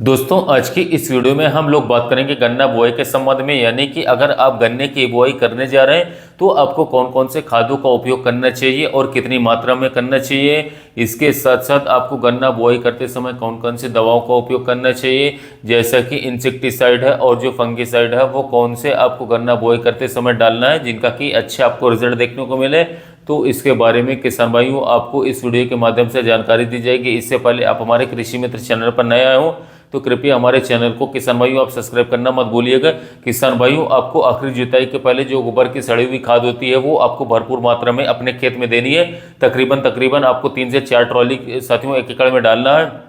दोस्तों आज की इस वीडियो में हम लोग बात करेंगे गन्ना बुआई के संबंध में। यानी कि अगर आप गन्ने की बुआई करने जा रहे हैं तो आपको कौन कौन से खादों का उपयोग करना चाहिए और कितनी मात्रा में करना चाहिए। इसके साथ साथ आपको गन्ना बुआई करते समय कौन कौन सी दवाओं का उपयोग करना चाहिए, जैसा कि इंसेक्टिसाइड है और जो फंगिसाइड है वो कौन से आपको गन्ना बुआई करते समय डालना है जिनका कि अच्छा आपको रिजल्ट देखने को मिले। तो इसके बारे में किसान भाइयों आपको इस वीडियो के माध्यम से जानकारी दी जाएगी। इससे पहले आप हमारे कृषि मित्र चैनल पर नए आए हो तो कृपया हमारे चैनल को किसान भाइयों आप सब्सक्राइब करना मत भूलिएगा। किसान भाइयों आपको आखिरी जुताई के पहले जो गोबर की सड़ी हुई खाद होती है वो आपको भरपूर मात्रा में अपने खेत में देनी है। तकरीबन आपको 3 से 4 ट्रॉली साथियों 1 एकड़ में डालना है।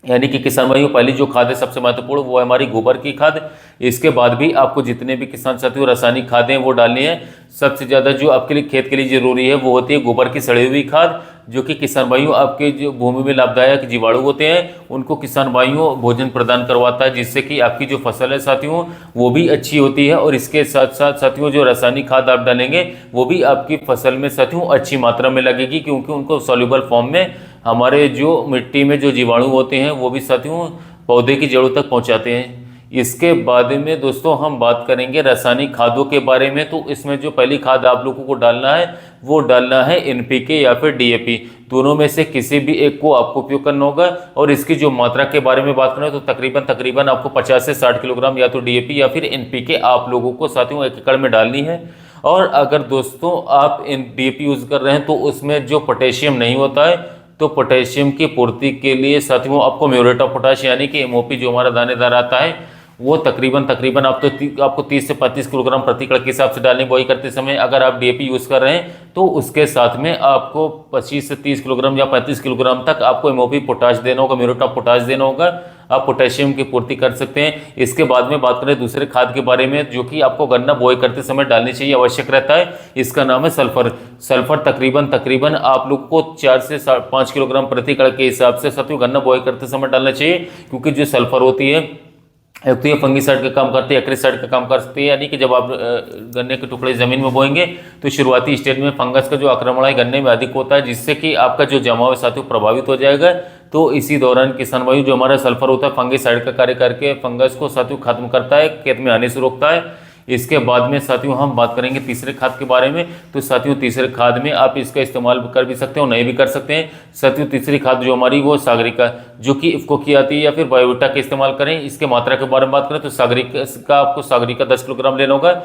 यानी कि किसान भाइयों पहली जो खाद है सबसे महत्वपूर्ण वो है हमारी गोबर की खाद। इसके बाद भी आपको जितने भी किसान साथियों रासायनिक खादें वो डालनी है। सबसे ज़्यादा जो आपके लिए खेत के लिए जरूरी है वो होती है गोबर की सड़ी हुई खाद, जो कि किसान भाइयों आपके जो भूमि में लाभदायक जीवाणु होते हैं उनको किसान भाइयों भोजन प्रदान करवाता है, जिससे कि आपकी जो फसल है साथियों वो भी अच्छी होती है। और इसके साथ साथ साथियों जो रासायनिक खाद आप डालेंगे वो भी आपकी फसल में साथियों अच्छी मात्रा में लगेगी, क्योंकि उनको सॉल्युबल फॉर्म में हमारे जो मिट्टी में जो जीवाणु होते हैं वो भी साथियों पौधे की जड़ों तक पहुंचाते हैं। इसके बाद में दोस्तों हम बात करेंगे रासायनिक खादों के बारे में। तो इसमें जो पहली खाद आप लोगों को डालना है वो डालना है एनपीके या फिर डीएपी। दोनों में से किसी भी एक को आपको उपयोग करना होगा। और इसकी जो मात्रा के बारे में बात करें तो तकरीबन आपको 50 से 60 किलोग्राम या तो डीएपी या फिर एनपीके आप लोगों को साथियों 1 एकड़ में डालनी है। और अगर दोस्तों आप डीएपी यूज कर रहे हैं तो उसमें जो पोटेशियम नहीं होता है, तो पोटेशियम की पूर्ति के लिए साथियों आपको म्यूरेट ऑफ पोटाश यानी कि एमओपी जो हमारा दानेदार आता है वो तकरीबन आपको 30 से 35 किलोग्राम प्रति एकड़ के हिसाब से डालनी बुआई करते समय। अगर आप डीएपी यूज़ कर रहे हैं तो उसके साथ में आपको 25 से 30 किलोग्राम या 35 किलोग्राम तक आपको एमओपी पोटाश देना होगा, म्यूरेट ऑफ पोटाश देना होगा। आप पोटेशियम की पूर्ति कर सकते हैं। इसके बाद में बात करें दूसरे खाद के बारे में जो कि आपको गन्ना बुआई करते समय डालनी चाहिए, आवश्यक रहता है। इसका नाम है सल्फर। सल्फर तकरीबन आप लोग को 4 से 5 किलोग्राम प्रति एकड़ के हिसाब से साथियों गन्ना बुआई करते समय डालना चाहिए, क्योंकि जो सल्फर होती है एक तो ये फंगिसाइड का काम करती है, एक्रिसाइड का काम कर सकती है। यानी कि जब आप गन्ने के टुकड़े ज़मीन में बोएंगे तो शुरुआती स्टेज में फंगस का जो आक्रमण है गन्ने में अधिक होता है, जिससे कि आपका जो जमाव है साथियों प्रभावित हो जाएगा। तो इसी दौरान किसान भाई जो हमारा सल्फर होता है फंगिसाइड का कार्य करके फंगस को साथियों खत्म करता है, खेत में आने से रोकता है। इसके बाद में साथियों हम बात करेंगे तीसरे खाद के बारे में। तो साथियों तीसरे खाद में आप इसका इस्तेमाल कर भी सकते हो, नहीं भी कर सकते हैं। साथियों तीसरी खाद जो हमारी वो सागरिका जो कि इफ्को की आती है या फिर बायोविटा का इस्तेमाल करें। इसके मात्रा के बारे में बात करें तो सागरिका 10 किलोग्राम लेना होगा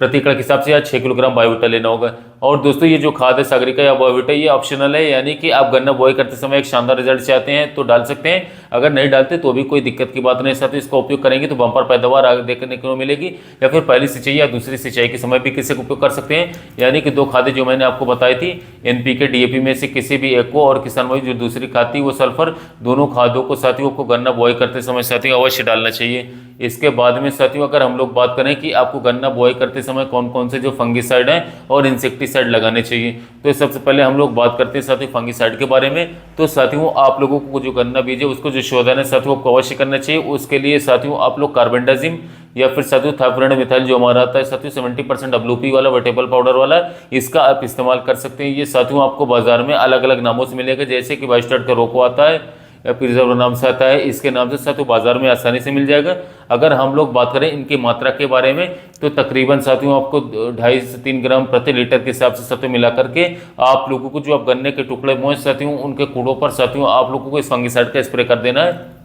प्रति एकड़ के हिसाब से, या 6 किलोग्राम बायोविटा लेना होगा। और दोस्तों ये जो खाद है सागरिका या बायोविटा ये ऑप्शनल है, यानी कि आप गन्ना बुआई करते समय एक शानदार रिजल्ट चाहते हैं तो डाल सकते हैं। अगर नहीं डालते तो भी कोई दिक्कत की बात नहीं। साथ ही इसका उपयोग करेंगे तो बम्पर पैदावार आगे देखने को मिलेगी। या फिर पहली सिंचाई या दूसरी सिंचाई के समय भी किसी को उपयोग कर सकते हैं। यानी कि 2 खादें जो मैंने आपको बताई थी एनपीके डीएपी में से किसी भी एक को, और किसान भाई जो दूसरी खाद थी वो सल्फर, दोनों खादों को साथियों को गन्ना बुआई करते समय साथियों अवश्य डालना चाहिए। इसके बाद में साथियों अगर हम लोग बात करें कि आपको गन्ना बुआई करते समय कौन कौन से जो फंगिसाइड हैं और इंसेक्टिसाइड लगाने चाहिए, तो सबसे पहले हम लोग बात करते हैं साथियों फंगिसाइड के बारे में। तो साथियों आप लोगों को जो गन्ना बीज है उसको जो शोधन है साथियों को अवश्य करना चाहिए। उसके लिए साथियों आप लोग कार्बेंडाजिम या फिर साथियों थाइफ्यूरिन मिथाइल जो हमारा आता है साथियों 70% डब्ल्यूपी वाला वेटेबल पाउडर वाला, इसका आप इस्तेमाल कर सकते हैं। ये साथियों आपको बाजार में अलग अलग नामों से मिलेगा, जैसे कि बायोस्टार्ट का रोको आता है या प्रिजर्व नाम से आता है, इसके नाम से साथियों बाजार में आसानी से मिल जाएगा। अगर हम लोग बात करें इनकी मात्रा के बारे में तो तकरीबन साथियों आपको 2.5 से 3 ग्राम प्रति लीटर के हिसाब से साथियों मिला करके आप लोगों को जो आप गन्ने के टुकड़े बोए साथियों उनके कूड़ों पर साथियों आप लोगों को इस फंगिसाइड का स्प्रे कर देना है।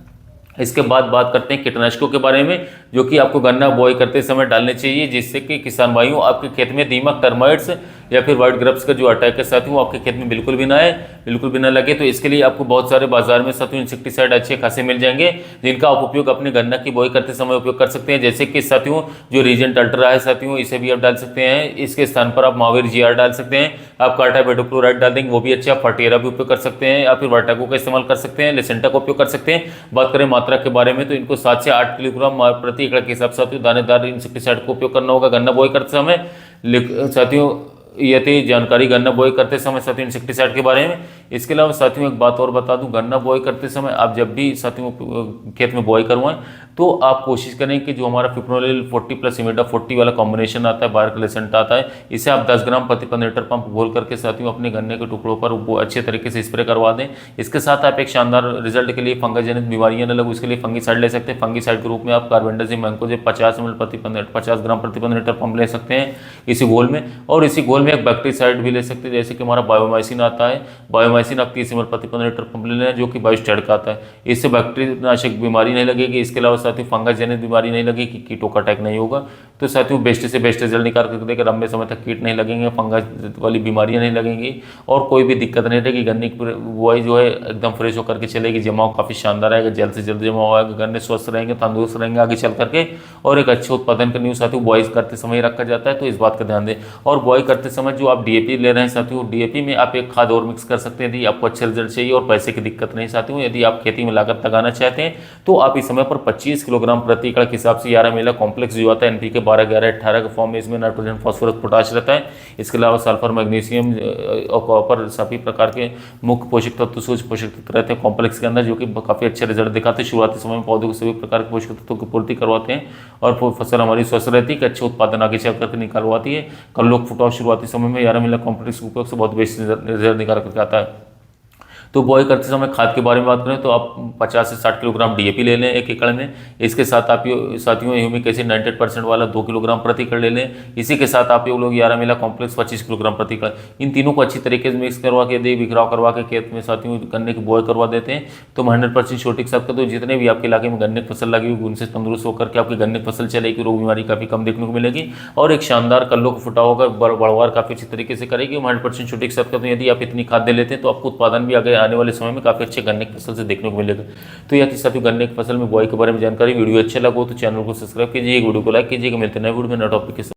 इसके बाद बात करते हैं कीटनाशकों के बारे में जो कि आपको गन्ना बुआई करते समय डालने चाहिए, जिससे कि किसान भाइयों आपके खेत में दीमक, टर्माइट्स या फिर व्हाइट ग्रब्स का जो अटैक है साथियों आपके खेत में बिल्कुल भी ना आए, बिल्कुल भी ना लगे। तो इसके लिए आपको बहुत सारे बाजार में साथियों इंसेक्टिसाइड अच्छे खासे मिल जाएंगे, जिनका आप उपयोग अपने गन्ना की बुआई करते समय उपयोग कर सकते हैं। जैसे कि साथियों जो रीजेंट अल्ट्रा है साथियों इसे भी आप डाल सकते हैं। इसके स्थान पर आप महावीर जीआर डाल सकते हैं। आप कार्टाबेटोक्लोराइड डाल देंगे वो भी अच्छा। फर्टियरा भी उपयोग कर सकते हैं, या फिर वर्टाको का इस्तेमाल कर सकते हैं, लेसेंटा का उपयोग कर सकते हैं। बात करें मात्रा के बारे में तो इनको 7 से 8 किलोग्राम प्रति एकड़ के हिसाब से दानेदार इंसेक्टिसाइड का उपयोग करना होगा गन्ना बुआई करते समय। साथियों ये थी जानकारी गन्ना बुआई करते समय साथियों इंसेक्टिसाइड के बारे में। इसके अलावा साथियों एक बात और बता दूं, गन्ना बुआई करते समय आप जब भी साथियों खेत में बुआई करवाएं तो आप कोशिश करें कि जो हमारा फिप्रोनिल 40+ इमिडा 40 वाला कॉम्बिनेशन आता है, बायर क्लेसेंट आता है, इसे आप 10 ग्राम प्रति 15 लीटर पंप घोल करके साथियों अपने गन्ने के टुकड़ों पर वो अच्छे तरीके से स्प्रे करवा दें। इसके साथ आप एक शानदार रिजल्ट के लिए फंगस जनित बीमारियां न लगो इसके लिए फंगीसाइड ले सकते हैं। फंगीसाइड के रूप में आप कार्बेंडाजिम मैंकोजेब 50 ग्राम प्रति 15 लीटर पंप ले सकते हैं इसी घोल में। और इसी घोल में एक बैक्टीसाइड भी ले सकते हैं, जैसे कि हमारा बायोमाइसिन आता है, बायोमाइसिन आप 30 ml प्रति 15 लीटर पंप ले लें, जो कि बायोस्टैट का आता है। इससे बैक्टीरिया नाशक बीमारी नहीं लगेगी। इसके अलावा साथियों फंगस जनित बीमारी नहीं लगेगी, कीटों का अटैक नहीं होगा। तो साथियों बेस्ट से बेस्ट रिजल्ट निकाल कर देकर लंबे समय तक कीट नहीं लगेंगे, फंगस वाली बीमारियां नहीं लगेंगी और कोई भी दिक्कत नहीं रहेगी। गन्ने की बुआई जो है एकदम फ्रेश होकर के चलेगी, जमाव काफ़ी शानदार आएगा, जल्द से जल्द जमाव आएगा, गन्ने स्वस्थ रहेंगे, तंदुरुस्त रहेंगे आगे चल करके और एक अच्छे उत्पादन करनी हो। साथियों बुआई करते समय रखा जाता है, तो इस बात का ध्यान दें। और बुआई करते समय जो आप डीएपी ले रहे हैं साथियों, डीएपी में आप एक खाद और मिक्स कर सकते हैं यदि आपको अच्छे रिजल्ट चाहिए और पैसे की दिक्कत नहीं साथियों। यदि आप खेती में लागत लगाना चाहते हैं तो आप इस समय पर 25 किलोग्राम प्रति एकड़ के हिसाब से 11 मिला कॉम्प्लेक्स जो आता है एनपीके 12-11-18 के फॉर्म में, इसमें नाइट्रोजन फास्फोरस पोटाश रहता है। इसके अलावा सल्फर मैग्नीशियम और कॉपर सभी प्रकार के मुख्य पोषक तत्व सूक्ष्म पोषक तत्व रहते हैं कॉम्प्लेक्स के अंदर, जो कि काफ़ी अच्छे रिजल्ट दिखाते हैं। शुरुआती समय में पौधों को सभी प्रकार के पोषक तत्वों की पूर्ति करवाते हैं और फसल हमारी स्वस्थ रहती है कि अच्छे उत्पादन आगे चल करके निकालवाती है। कल्लोक फुटाव शुरुआती समय में 11 मिला कॉम्प्लेक्स के उपयोग से बहुत बेस्ट रिजल्ट निकाल करके आता है। तो बुआई करते समय खाद के बारे में बात करें तो आप 50 से 60 किलोग्राम डीएपी ले लें 1 एकड़ में। इसके साथ आप साथियों ह्यूमिक एसिड 98% वाला 2 किलोग्राम प्रति एकड़ ले लें। इसी के साथ आप ये लोग 11 मिला कॉम्प्लेक्स 25 किलोग्राम प्रति एकड़, इन तीनों को अच्छी तरीके से मिक्स करवा के दे बिखराव करवा के खेत में साथियों गन्ने की बुआई करवा देते हैं। तो 100% छोटे के साथ कर दो, जितने भी आपके इलाके में गन्ने की फसल लगी हुई उनसे तंदुरुस्त होकर के आपकी गन्ने की फसल चलेगी, रोग बीमारी काफ़ी कम देखने को मिलेगी और एक शानदार कल्लों को फुटा होगा, बढ़वार काफ़ी अच्छी तरीके से करेगी। 100% छोटे के साथ कर दो, यदि आप इतनी खाद दे लेते हैं तो आपको उत्पादन भी आगे आने वाले समय में काफ़ी अच्छे गन्ने की फसल से देखने को मिलेगा। तो यह साथियों गन्ने की फसल में बुआई के बारे में जानकारी, वीडियो अच्छा लगा तो चैनल को सब्सक्राइब कीजिए, वीडियो को लाइक कीजिएगा। मिलते हैं नए वीडियो में नए टॉपिक के साथ।